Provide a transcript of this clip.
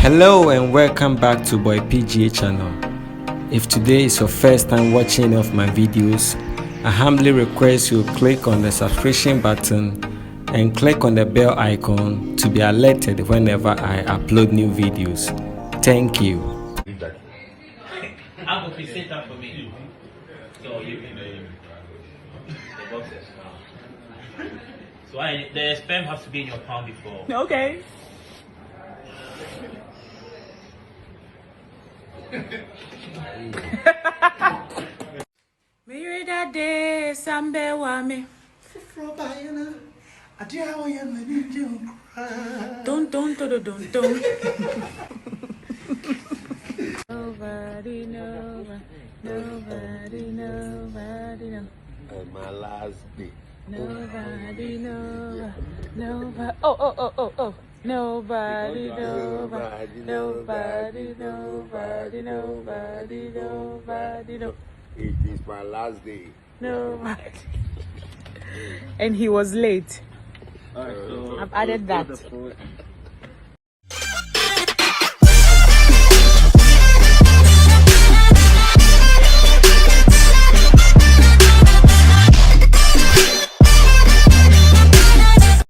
Hello and welcome back to Boy PGA channel. If today is your first time watching any of my videos, I humbly request you click on the subscription button and click on the bell icon to be alerted whenever I upload new videos. Thank you. I'm going to set up for me. So you can the boxes. So the sperm has to be in your palm before. Okay. Me that day, Sambe Wame. Don't. Nobody know. My last day. Nobody know. Oh. Nobody know. It is my last day. Nobody. And he was late. Alright, so I've added that.